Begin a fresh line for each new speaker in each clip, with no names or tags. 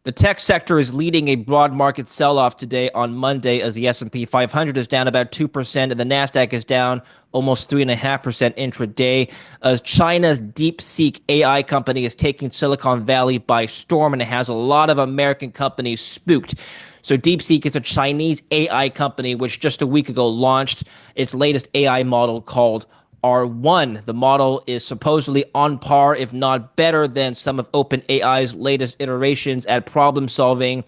The tech sector is leading a broad market sell-off today on Monday as the S&P 500 is down about 2% and the Nasdaq is down almost 3.5% intraday as China's DeepSeek AI company is taking Silicon Valley by storm and it has a lot of American companies spooked. So DeepSeek is a Chinese AI company which just a week ago launched its latest AI model called R1. The model is supposedly on par, if not better, than some of OpenAI's latest iterations at problem solving.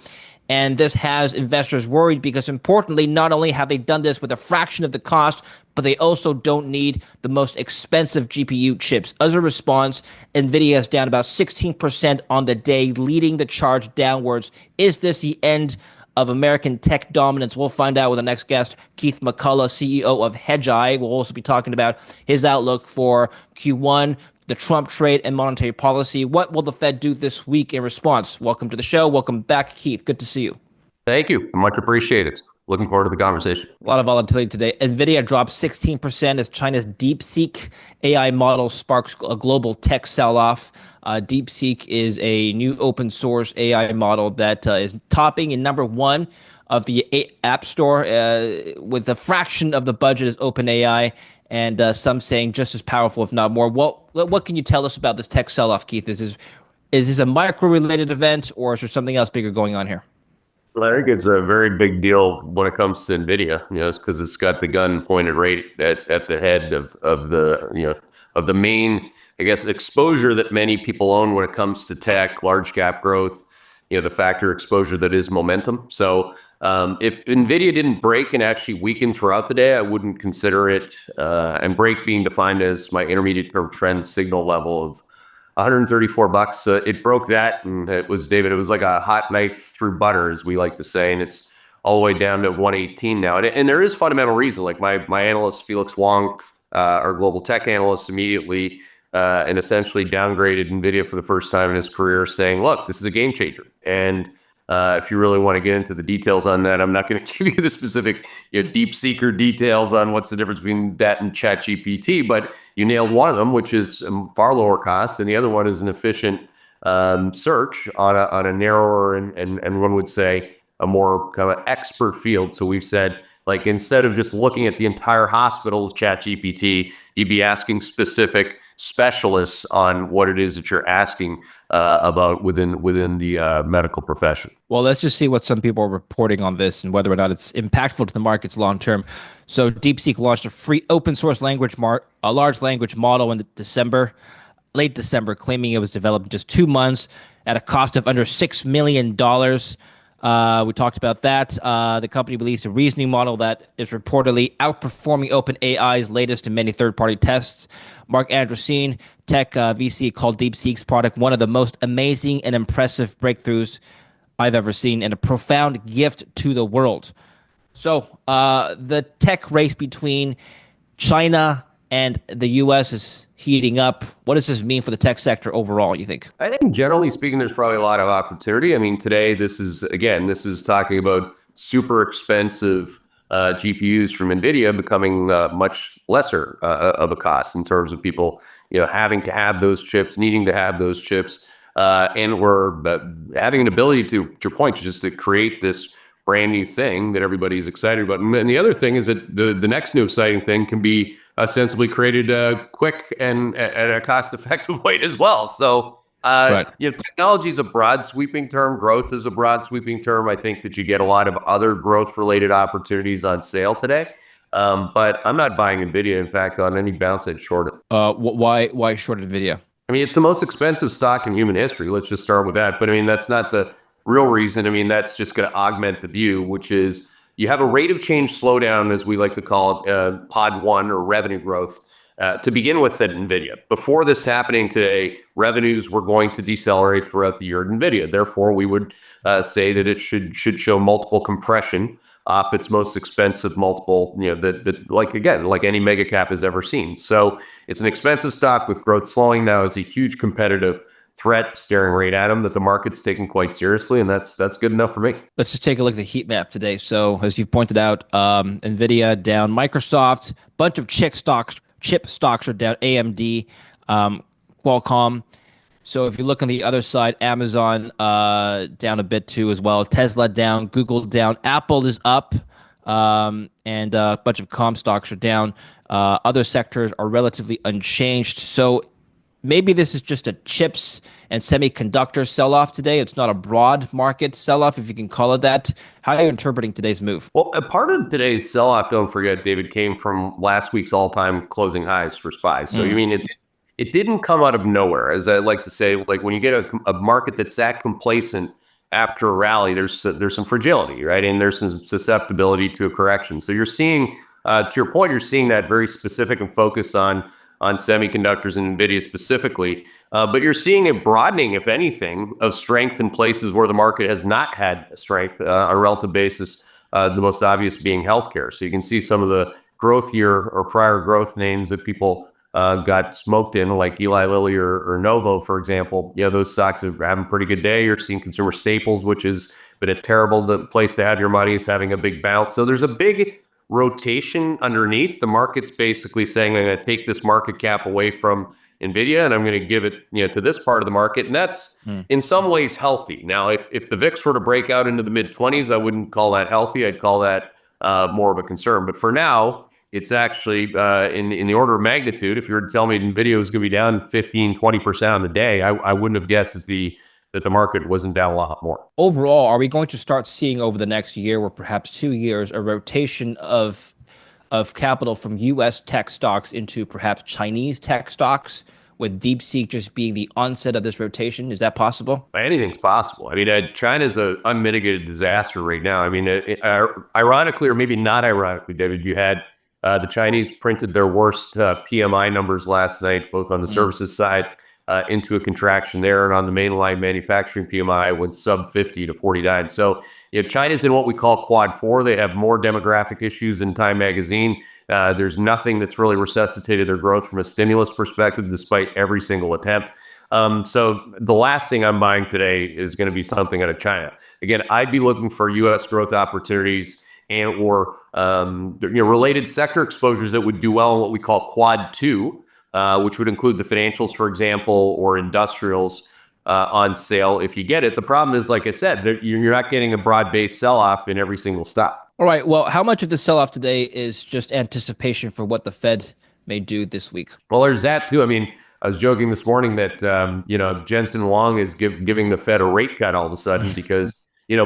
And this has investors worried because, importantly, not only have they done this with a fraction of the cost, but they also don't need the most expensive GPU chips. As a response, NVIDIA is down about 16% on the day, leading the charge downwards. Is this the end of American tech dominance? We'll find out with the next guest, Keith McCullough, CEO of Hedgeye. We'll also be talking about his outlook for Q1, the Trump trade and monetary policy. What will the Fed do this week in response? Welcome to the show. Welcome back, Keith. Good to see you.
Thank you. Much appreciated. Looking forward to the conversation.
A lot of volatility today. NVIDIA dropped 16% as China's DeepSeek AI model sparks a global tech sell-off. DeepSeek is a new open source AI model that is topping in number one of the App Store with a fraction of the budget as OpenAI, and some saying just as powerful, if not more. Well, what can you tell us about this tech sell-off, Keith? Is this a micro-related event, or is there something else bigger going on here?
Well, I think it's a very big deal when it comes to NVIDIA, because it's got the gun pointed right at the head of the main, I guess, exposure that many people own when it comes to tech, large cap growth, the factor exposure that is momentum. So if NVIDIA didn't break and actually weaken throughout the day, I wouldn't consider it, and break being defined as my intermediate term trend signal level of $134. It broke that, and it was like a hot knife through butter, as we like to say, and it's all the way down to 118 now. And there is fundamental reason. Like my analyst Felix Wong, our global tech analyst, immediately and essentially downgraded NVIDIA for the first time in his career, saying, "Look, this is a game changer." And if you really want to get into the details on that, I'm not going to give you the specific deep seeker details on what's the difference between that and ChatGPT, but you nailed one of them, which is far lower cost, and the other one is an efficient search on a narrower and one would say a more kind of expert field. So we've said, like, instead of just looking at the entire hospital with ChatGPT, you'd be asking specific specialists on what it is that you're asking about within the medical profession.
Well, let's just see what some people are reporting on this and whether or not it's impactful to the markets long term. So DeepSeek launched a free open source a large language model in late December, claiming it was developed in just 2 months at a cost of under $6 million. We talked about that. The company released a reasoning model that is reportedly outperforming OpenAI's latest and many third-party tests. Mark Andreessen, tech VC, called DeepSeek's product one of the most amazing and impressive breakthroughs I've ever seen and a profound gift to the world. So the tech race between China and the U.S. is heating up. What does this mean for the tech sector overall, you think?
I think generally speaking, there's probably a lot of opportunity. I mean, today, this is talking about super expensive GPUs from NVIDIA becoming much lesser of a cost in terms of people, having to have those chips, needing to have those chips, and we're having an ability to your point, just to create this brand new thing that everybody's excited about. And the other thing is that the next new exciting thing can be sensibly created quick and at a cost-effective way as well. So,
Right.
Technology is a broad sweeping term. Growth is a broad sweeping term. I think that you get a lot of other growth-related opportunities on sale today. But I'm not buying NVIDIA. In fact, on any bounce, I'd short it.
Why short NVIDIA?
I mean, it's the most expensive stock in human history. Let's just start with that. But I mean, that's not the real reason. I mean, that's just going to augment the view, which is you have a rate of change slowdown, as we like to call it, pod one or revenue growth, to begin with at NVIDIA. Before this happening today, revenues were going to decelerate throughout the year at NVIDIA. Therefore, we would say that it should show multiple compression off its most expensive multiple, like any mega cap has ever seen. So it's an expensive stock with growth slowing now is a huge competitive threat staring right at them that the market's taking quite seriously, and that's good enough for me. Let's
just take a look at the heat map today. So as you've pointed out, NVIDIA down, Microsoft, bunch of chip stocks are down, AMD, Qualcomm. So if you look on the other side, Amazon down a bit too as well. Tesla down, Google down, Apple is up, and a bunch of comp stocks are down. Other sectors are relatively unchanged. So maybe this is just a chips and semiconductor sell-off today. It's not a broad market sell-off, if you can call it that. How are you interpreting today's move?
Well, a part of today's sell-off, don't forget, David, came from last week's all-time closing highs for SPY. So, you
Mm.
mean it didn't come out of nowhere, as I like to say. Like when you get a market that's that complacent after a rally, there's some fragility, right? And there's some susceptibility to a correction. So you're seeing, to your point, you're seeing that very specific and focus on semiconductors and NVIDIA specifically. But you're seeing a broadening, if anything, of strength in places where the market has not had strength on a relative basis. The most obvious being healthcare. So you can see some of the growth year or prior growth names that people got smoked in, like Eli Lilly or Novo, for example. Yeah, those stocks are having a pretty good day. You're seeing consumer staples, which has been a terrible place to have your money, is having a big bounce. So there's a big rotation underneath. The market's basically saying, I'm going to take this market cap away from nvidia and I'm going to give it, to this part of the market, and that's
Mm.
in some ways healthy. Now, if the VIX were to break out into the mid 20s, I wouldn't call that healthy. I'd call that more of a concern. But for now, it's actually in the order of magnitude. If you were to tell me nvidia was going to be down 15-20% on the day, I wouldn't have guessed that the market wasn't down a lot more.
Overall, are we going to start seeing over the next year or perhaps 2 years a rotation of capital from US tech stocks into perhaps Chinese tech stocks, with DeepSeek just being the onset of this rotation? Is that possible?
Anything's possible. I mean, China's an unmitigated disaster right now. I mean, ironically, or maybe not ironically, David, you had the Chinese printed their worst PMI numbers last night, both on the
Mm.
services side, into a contraction there, and on the mainline manufacturing PMI went sub 50 to 49. So, China's in what we call quad four. They have more demographic issues than Time Magazine. There's nothing that's really resuscitated their growth from a stimulus perspective, despite every single attempt. So the last thing I'm buying today is going to be something out of China. Again, I'd be looking for U.S. growth opportunities and or related sector exposures that would do well in what we call quad two, which would include the financials, for example, or industrials on sale if you get it. The problem is, like I said, you're not getting a broad-based sell-off in every single stock.
All right. Well, how much of the sell off today is just anticipation for what the Fed may do this week?
Well, there's that too. I mean, I was joking this morning that Jensen Huang is giving the Fed a rate cut all of a sudden because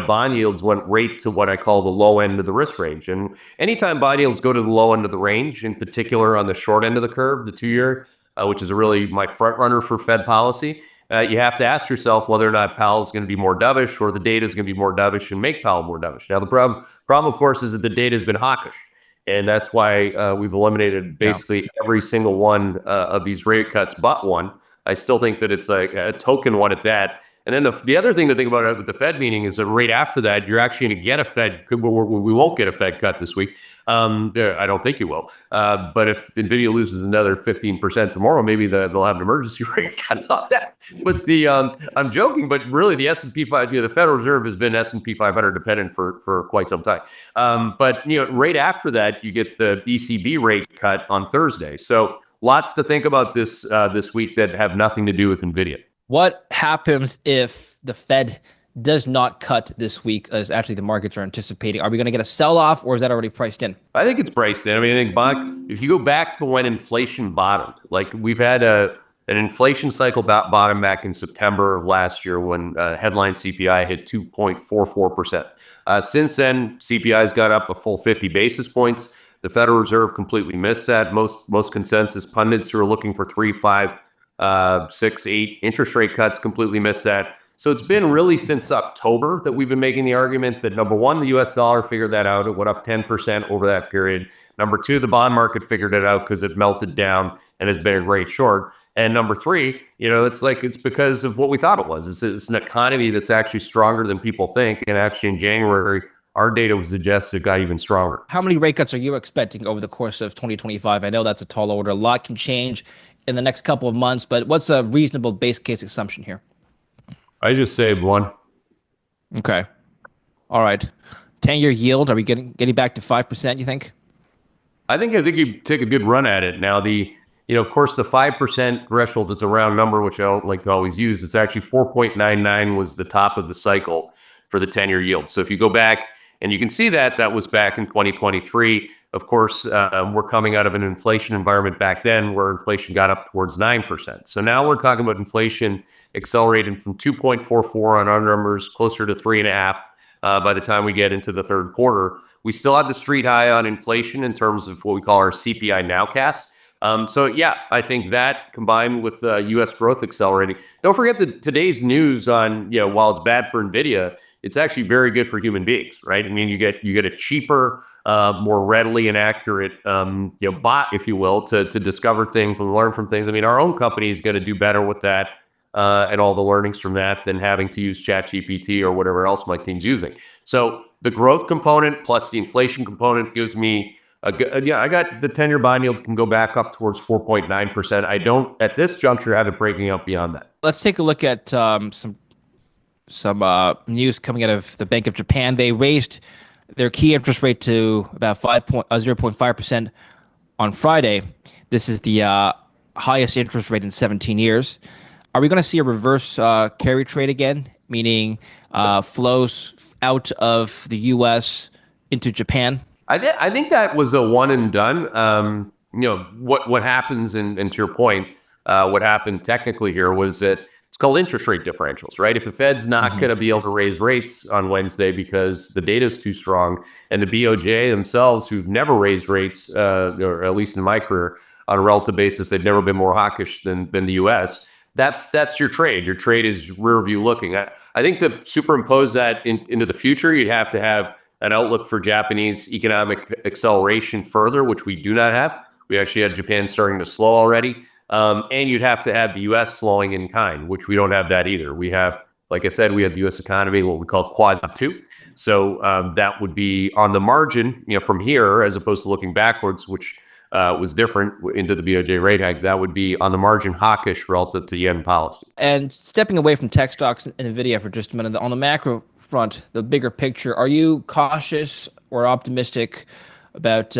bond yields went right to what I call the low end of the risk range. And anytime bond yields go to the low end of the range, in particular on the short end of the curve, the 2 year, which is really my front runner for Fed policy, you have to ask yourself whether or not Powell's going to be more dovish or the data is going to be more dovish and make Powell more dovish. Now, the problem, of course, is that the data has been hawkish. And that's why we've eliminated
Yeah.
basically every single one of these rate cuts but one. I still think that it's like a token one at that. And then the other thing to think about with the Fed meeting is that right after that, you're actually going to get a Fed. We won't get a Fed cut this week. I don't think you will. But if NVIDIA loses another 15% tomorrow, maybe they'll have an emergency rate cut on that. But I'm joking, but really the S&P 5, the Federal Reserve has been S&P 500 dependent for quite some time. But right after that, you get the ECB rate cut on Thursday. So lots to think about this week that have nothing to do with NVIDIA.
What happens if the Fed does not cut this week, as actually the markets are anticipating? Are we going to get a sell off, or is that already priced in?
I think it's priced in. I mean, if you go back to when inflation bottomed, like we've had an inflation cycle bottom back in September of last year when headline CPI hit 2.44%. Since then, CPI has got up a full 50 basis points. The Federal Reserve completely missed that. Most consensus pundits who are looking for 3, 5, 6, 8 interest rate cuts completely missed that. So it's been really since October that we've been making the argument that, number one, the U.S. dollar figured that out. It went up 10% over that period. Number two, the bond market figured it out because it melted down and has been a great short. And number three, it's because of what we thought it was. It's an economy that's actually stronger than people think. And actually in January, our data would suggest it got even stronger.
How many rate cuts are you expecting over the course of 2025? I know that's a tall order. A lot can change in the next couple of months, but what's a reasonable base case assumption here?
I just saved one.
Okay. All right. 10-year yield, are we getting back to 5%, you think?
I think you take a good run at it. Now, Of course, the 5% threshold, it's a round number, which I don't like to always use. It's actually 4.99 was the top of the cycle for the 10-year yield. So if you go back and you can see that, that was back in 2023. Of course, we're coming out of an inflation environment back then where inflation got up towards 9%. So now we're talking about inflation accelerating from 2.44 on our numbers closer to 3.5 by the time we get into the third quarter. We still have the street high on inflation in terms of what we call our CPI nowcast. So yeah, I think that combined with U.S. growth accelerating. Don't forget that today's news on, while it's bad for nvidia, it's actually very good for human beings, right? I mean, you get a cheaper, more readily and accurate, bot, if you will, to discover things and learn from things. I mean, our own company is going to do better with that and all the learnings from that than having to use ChatGPT or whatever else my team's using. So the growth component plus the inflation component gives me I got the 10-year bond yield can go back up towards 4.9%. I don't, at this juncture, have it breaking up beyond that.
Let's take a look at some news coming out of the Bank of Japan. They raised their key interest rate to about 0.5% on Friday. This is the highest interest rate in 17 years. Are we going to see a reverse carry trade again, meaning flows out of the U.S. into Japan?
I think that was a one and done. What happens, and to your point, what happened technically here was that it's called interest rate differentials, right? If the Fed's not going to be able to raise rates on Wednesday because the data is too strong, and the BOJ themselves, who've never raised rates, or at least in my career, on a relative basis, they've never been more hawkish than the U.S. That's your trade. Your trade is rear view looking. I think to superimpose that into the future, you'd have to have an outlook for Japanese economic acceleration further, which we do not have. We actually had Japan starting to slow already. And you'd have to have the U.S. slowing in kind, which we don't have that either. We have, like I said, we have the U.S. economy, what we call Quad 2. So that would be on the margin, from here, as opposed to looking backwards, which was different into the BOJ rate hike. That would be on the margin hawkish relative to yen policy.
And stepping away from tech stocks and NVIDIA for just a minute, on the macro front, the bigger picture, are you cautious or optimistic about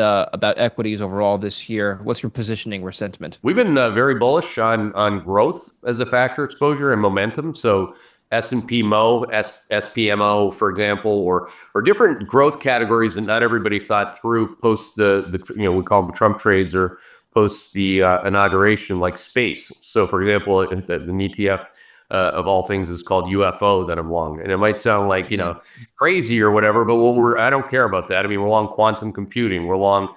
equities overall this year? What's your positioning or sentiment?
We've been very bullish on growth as a factor exposure and momentum. So S&P Mo, SPMO, for example, or different growth categories that not everybody thought through post the we call them Trump trades or post the inauguration, like space. So, for example, an ETF of all things is called UFO that I'm long, and it might sound like crazy or whatever, but I don't care about that. I mean, we're long quantum computing, we're long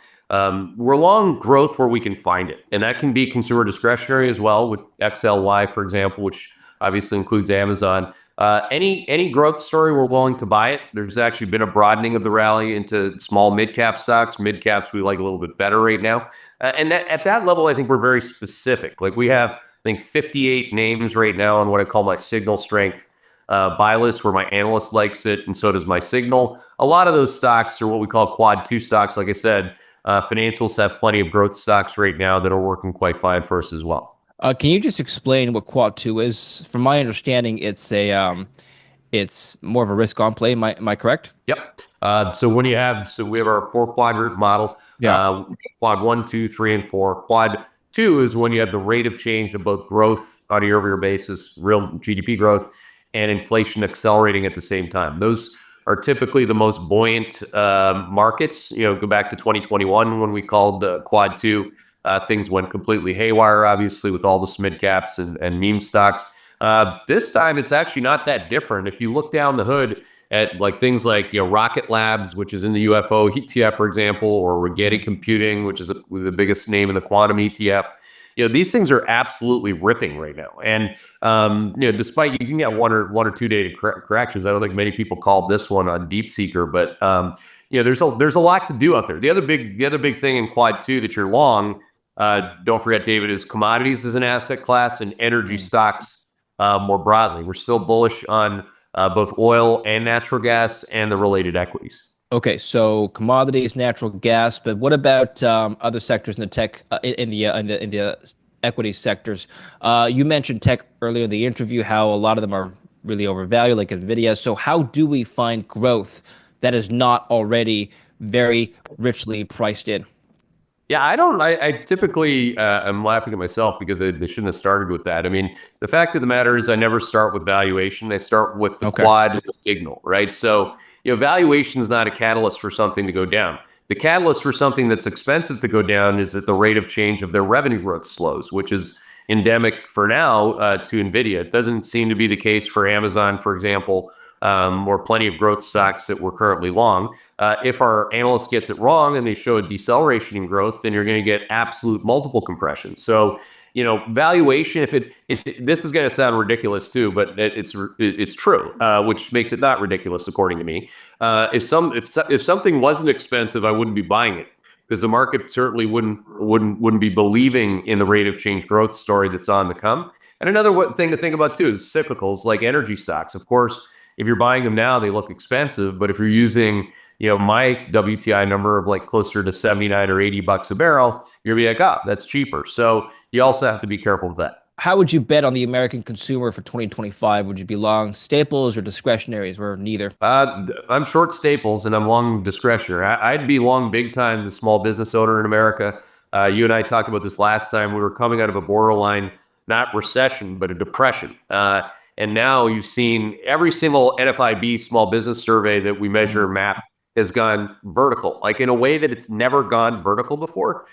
growth where we can find it, and that can be consumer discretionary as well with XLY, for example, which obviously includes Amazon. Any growth story, we're willing to buy it. There's actually been a broadening of the rally into small mid-cap stocks. Mid-caps we like a little bit better right now. And at that level, I think we're very specific. Like we have, I think, 58 names right now on what I call my signal strength buy list, where my analyst likes it, and so does my signal. A lot of those stocks are what we call Quad 2 stocks. Like I said, financials have plenty of growth stocks right now that are working quite fine for us as well.
Can you just explain what Quad 2 is? From my understanding, it's more of a risk on play. Am I correct?
Yep. So we have our 4 quadrant model.
Yeah.
Quad 1, 2, 3, and 4. Quad 2 is when you have the rate of change of both growth on a year-over-year basis, real GDP growth, and inflation accelerating at the same time. Those are typically the most buoyant markets. Go back to 2021 when we called Quad 2. Things went completely haywire, obviously, with all the mid caps and meme stocks. This time, it's actually not that different. If you look down the hood at things like Rocket Labs, which is in the UFO ETF, for example, or Rigetti Computing, which is the biggest name in the quantum ETF. These things are absolutely ripping right now. And despite you can get one or 2 day corrections, I don't think many people called this one on DeepSeek, but there's a lot to do out there. The other big thing in Quad 2 that you're long, don't forget, David, is commodities as an asset class and energy stocks more broadly. We're still bullish on both oil and natural gas and the related equities.
Okay, so commodities, natural gas, but what about other sectors in the tech, in the equity sectors? You mentioned tech earlier in the interview, how a lot of them are really overvalued, like NVIDIA. So how do we find growth that is not already very richly priced in?
Yeah, I don't. I typically I'm laughing at myself because they shouldn't have started with that. I mean, the fact of the matter is, I never start with valuation. I start with the
Okay.
quad signal, right? So, valuation is not a catalyst for something to go down. The catalyst for something that's expensive to go down is that the rate of change of their revenue growth slows, which is endemic for now to nvidia. It doesn't seem to be the case for Amazon, for example, or plenty of growth stocks that we're currently long. If our analyst gets it wrong and they show a deceleration in growth, then you're going to get absolute multiple compression. So, valuation, this is going to sound ridiculous too, but it's true, which makes it not ridiculous according to me. If something wasn't expensive, I wouldn't be buying it because the market certainly wouldn't be believing in the rate of change growth story that's on the come. And another thing to think about too is cyclicals like energy stocks. Of course, if you're buying them now, they look expensive, but if you're using my WTI number of like closer to 79 or $80 a barrel, you're gonna be like, oh, that's cheaper. So you also have to be careful with that.
How would you bet on the American consumer for 2025? Would you be long staples or discretionaries or neither?
I'm short staples and I'm long discretionary. I'd be long big time the small business owner in America. You and I talked about this last time. We were coming out of a borderline, not recession, but a depression. And now you've seen every single NFIB small business survey that we measure map has gone vertical, like in a way that it's never gone vertical before.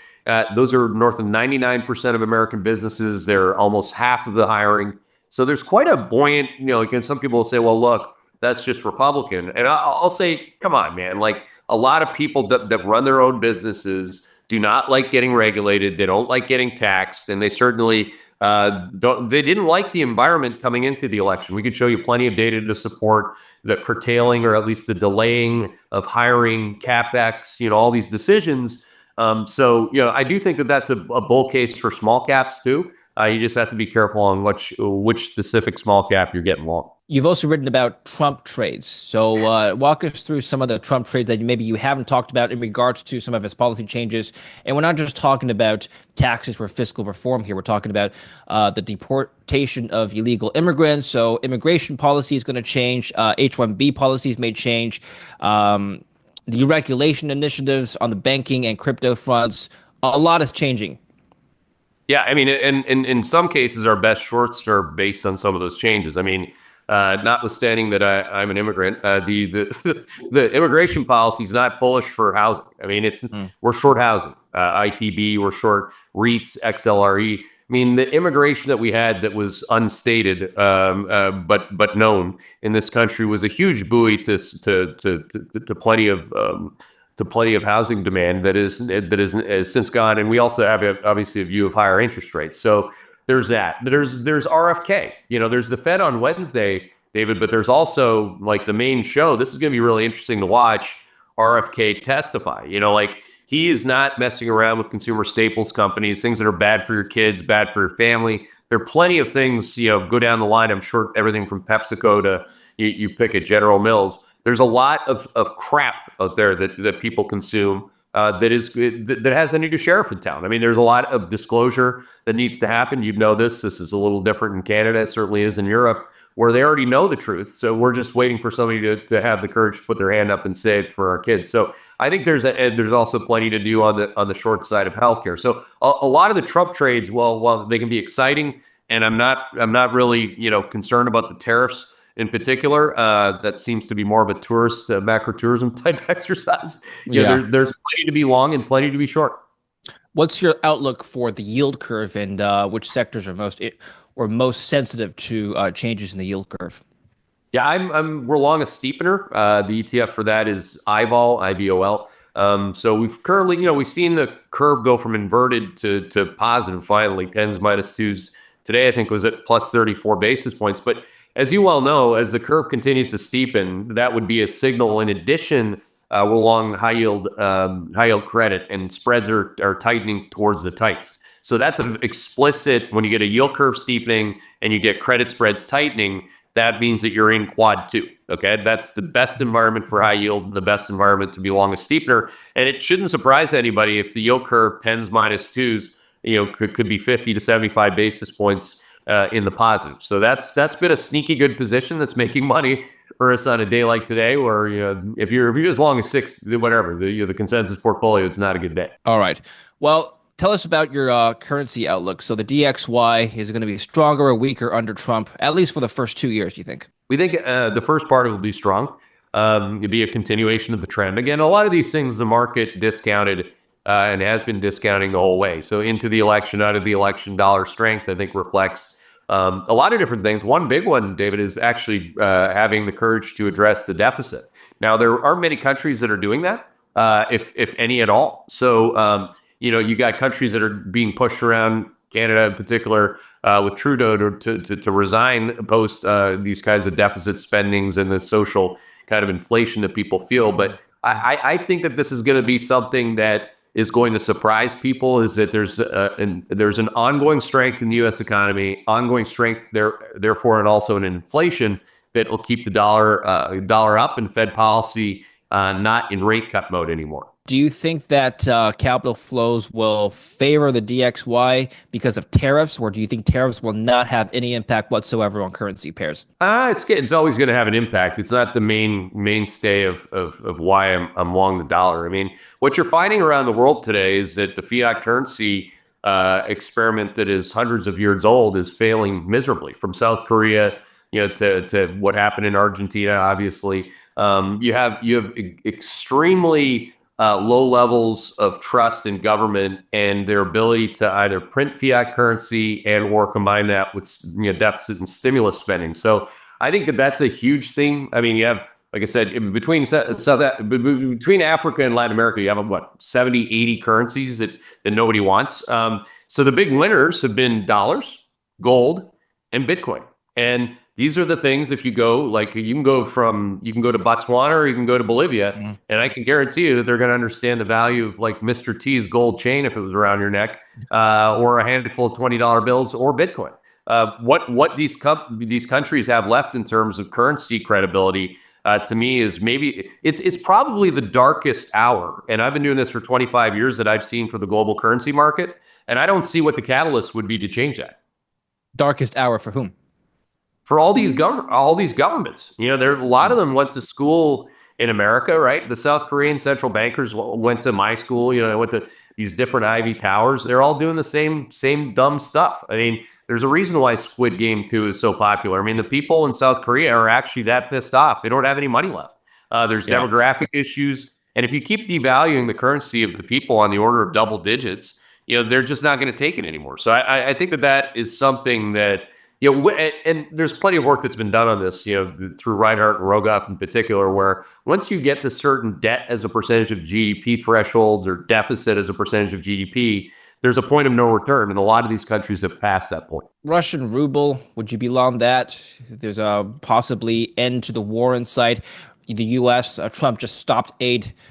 Those are north of 99% of American businesses. They're almost half of the hiring. So there's quite a buoyant, like some people will say, well, look, that's just Republican. And I'll say, come on, man. Like a lot of people that run their own businesses do not like getting regulated. They don't like getting taxed. And they certainly they didn't like the environment coming into the election. We could show you plenty of data to support the curtailing or at least the delaying of hiring, CapEx, all these decisions. So, I do think that that's a bull case for small caps too. You just have to be careful on which specific small cap you're getting long.
You've also written about Trump trades. So walk us through some of the Trump trades that maybe you haven't talked about in regards to some of his policy changes. And we're not just talking about taxes or fiscal reform here. We're talking about the deportation of illegal immigrants. So immigration policy is going to change. H-1B policies may change. Deregulation initiatives on the banking and crypto fronts. A lot is changing.
Yeah, I mean, and in some cases, our best shorts are based on some of those changes. I mean, notwithstanding that I'm an immigrant, the immigration policy is not bullish for housing. I mean, we're short housing, ITB, we're short REITs, XLRE. I mean, the immigration that we had that was unstated, but known in this country was a huge buoy to plenty of housing demand that has since gone, and we also have obviously a view of higher interest rates. So there's that. There's RFK. There's the Fed on Wednesday, David, but there's also like the main show. This is going to be really interesting to watch RFK testify. Like he is not messing around with consumer staples companies, things that are bad for your kids, bad for your family. There are plenty of things, go down the line. I'm sure everything from PepsiCo to you pick at General Mills. There's a lot of crap out there that people consume that has any to sheriff in town. I mean, there's a lot of disclosure that needs to happen. You know this. This is a little different in Canada. It certainly is in Europe, where they already know the truth. So we're just waiting for somebody to have the courage to put their hand up and say it for our kids. So I think there's also plenty to do on the short side of healthcare. So a lot of the Trump trades, while they can be exciting, and I'm not really concerned about the tariffs in particular. That seems to be more of a tourist macro tourism type exercise.
Yeah.
There's plenty to be long and plenty to be short.
What's your outlook for the yield curve and which sectors are most sensitive to changes in the yield curve?
Yeah, we're long a steepener. The ETF for that is IVOL. So we've seen the curve go from inverted to positive finally. Tens minus twos today, I think, was at plus 34 basis points. But as you well know, as the curve continues to steepen, that would be a signal. In addition, we're long high yield credit, and spreads are tightening towards the tights. So that's an explicit, when you get a yield curve steepening and you get credit spreads tightening, that means that you're in quad two. Okay, that's the best environment for high yield, the best environment to be long a steepener. And it shouldn't surprise anybody if the yield curve pens minus twos, could be 50 to 75 basis points in the positive. So that's been a sneaky good position that's making money Urs on a day like today, where if you're as long as six, whatever the consensus portfolio, it's not a good day.
All right. Well, tell us about your currency outlook. So the DXY is going to be stronger or weaker under Trump, at least for the first 2 years, you think?
We think the first part of it will be strong. It'll be a continuation of the trend. Again, a lot of these things the market discounted and has been discounting the whole way. So into the election, out of the election, dollar strength, I think reflects a lot of different things. One big one, David, is actually having the courage to address the deficit. Now, there aren't many countries that are doing that, if any at all. So, you got countries that are being pushed around, Canada in particular, with Trudeau to resign post these kinds of deficit spendings and the social kind of inflation that people feel. But I think that this is going to be something that is going to surprise people, is that there's an ongoing strength in the U.S. economy, ongoing strength therefore, and also an inflation that will keep the dollar up, and Fed policy not in rate cut mode anymore.
Do you think that capital flows will favor the DXY because of tariffs, or do you think tariffs will not have any impact whatsoever on currency pairs?
It's always going to have an impact. It's not the mainstay of why I'm long the dollar. I mean, what you're finding around the world today is that the fiat currency experiment that is hundreds of years old is failing miserably. From South Korea, to what happened in Argentina. Obviously, you have extremely low levels of trust in government and their ability to either print fiat currency and or combine that with deficit and stimulus spending. So I think that that's a huge thing. I mean, you have, like I said, between Africa and Latin America, you have what, 70, 80 currencies that nobody wants. So the big winners have been dollars, gold, and Bitcoin. And these are the things, if you go, like you can go to Botswana or you can go to Bolivia, and I can guarantee you that they're going to understand the value of like Mr. T's gold chain if it was around your neck, or a handful of $20 bills or Bitcoin. What these countries have left in terms of currency credibility, to me, is maybe it's probably the darkest hour. And I've been doing this for 25 years that I've seen for the global currency market, and I don't see what the catalyst would be to change that.
Darkest hour for whom?
For all these governments. There a lot of them went to school in America, right? The South Korean central bankers went to my school. Went to these different Ivy Towers. They're all doing the same dumb stuff. I mean, there's a reason why Squid Game 2 is so popular. I mean, the people in South Korea are actually that pissed off. They don't have any money left. There's demographic issues, and if you keep devaluing the currency of the people on the order of double digits, they're just not going to take it anymore. So I think that is something that. And there's plenty of work that's been done on this, through Reinhardt and Rogoff in particular, where once you get to certain debt as a percentage of GDP thresholds or deficit as a percentage of GDP, there's a point of no return. And a lot of these countries have passed that point.
Russian ruble, would you be long that? There's a possibly end to the war in sight. The U.S., Trump just stopped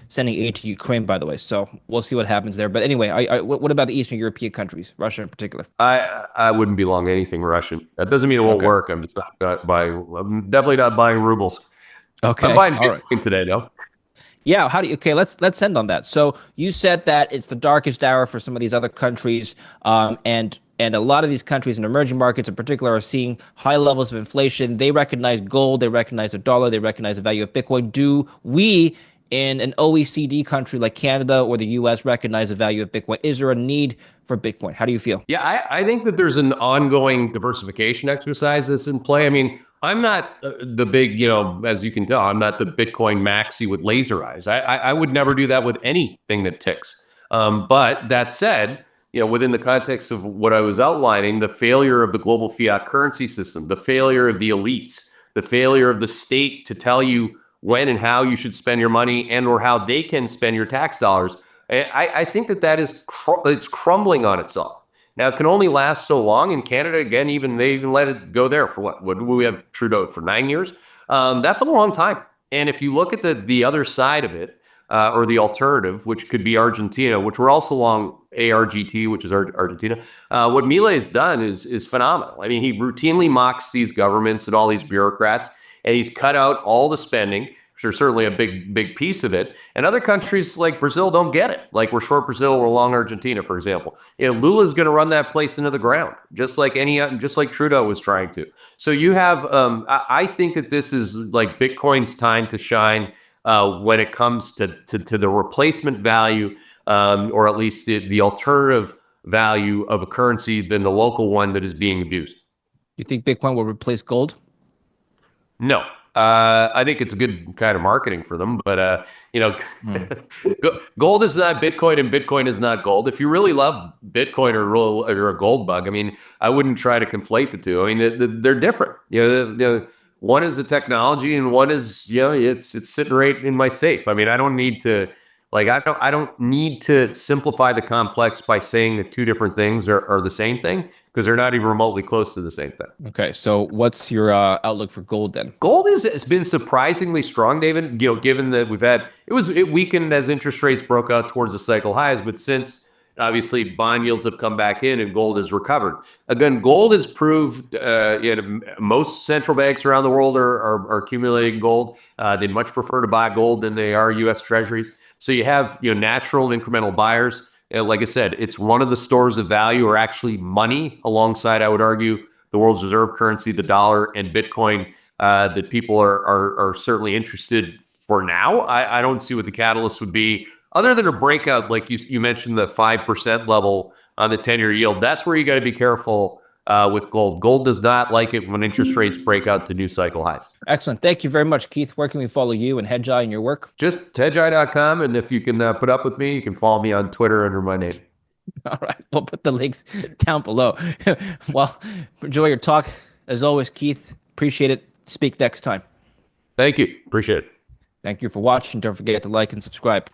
sending aid to Ukraine, by the way. So we'll see what happens there. But anyway, what about the Eastern European countries, Russia in particular?
I wouldn't be long anything Russian. That doesn't mean it won't work. I'm just not buying. I'm definitely not buying rubles.
Okay,
I'm buying
all right.
Bitcoin today, though.
Yeah, okay, let's end on that. So you said that it's the darkest hour for some of these other countries, and a lot of these countries in emerging markets in particular are seeing high levels of inflation. They recognize gold, they recognize the dollar, they recognize the value of Bitcoin. Do we in an OECD country like Canada or the US recognize the value of Bitcoin? Is there a need for Bitcoin? How do you feel?
Yeah, I think that there's an ongoing diversification exercise that's in play. I mean, I'm not the big, as you can tell, I'm not the Bitcoin maxi with laser eyes. I would never do that with anything that ticks. But that said, within the context of what I was outlining, the failure of the global fiat currency system, the failure of the elites, the failure of the state to tell you when and how you should spend your money and or how they can spend your tax dollars, I think that it's crumbling on itself. Now, it can only last so long. In Canada, again, they even let it go there for what? What do we have Trudeau for 9 years? That's a long time. And if you look at the other side of it, or the alternative, which could be Argentina, which we're also long ARGT, which is Argentina. What Milei has done is phenomenal. I mean, he routinely mocks these governments and all these bureaucrats, and he's cut out all the spending, are certainly a big piece of it. And other countries like Brazil don't get it. Like we're short Brazil, we're long Argentina, for example. Lula's going to run that place into the ground, just like Trudeau was trying to. So you have, I think that this is like Bitcoin's time to shine when it comes to the replacement value, or at least the alternative value of a currency than the local one that is being abused.
You think Bitcoin will replace gold?
No. I think it's a good kind of marketing for them, but gold is not Bitcoin, and Bitcoin is not gold. If you really love Bitcoin or a gold bug, I mean, I wouldn't try to conflate the two. I mean, they're different. One is the technology, and one is it's sitting right in my safe. I mean, I don't need to I don't need to simplify the complex by saying that two different things are the same thing, because they're not even remotely close to the same thing.
Okay, so what's your outlook for gold then?
Gold has been surprisingly strong, David. Given that it weakened as interest rates broke out towards the cycle highs, but since obviously bond yields have come back in and gold has recovered. Again, gold has proved most central banks around the world are accumulating gold. They'd much prefer to buy gold than they are U.S. Treasuries. So you have natural incremental buyers. Like I said, it's one of the stores of value, or actually money, alongside, I would argue, the world's reserve currency, the dollar, and Bitcoin, that people are certainly interested for now. I don't see what the catalyst would be, other than a breakout, like you mentioned, the 5% level on the 10-year yield. That's where you got to be careful with gold. Gold does not like it when interest rates break out to new cycle highs.
Excellent. Thank you very much, Keith. Where can we follow you and Hedgeye and your work?
Just hedgeye.com, and if you can put up with me, you can follow me on Twitter under my name.
All right. We'll put the links down below. Well, enjoy your talk. As always, Keith, appreciate it. Speak next time.
Thank you. Appreciate it.
Thank you for watching. Don't forget to like and subscribe.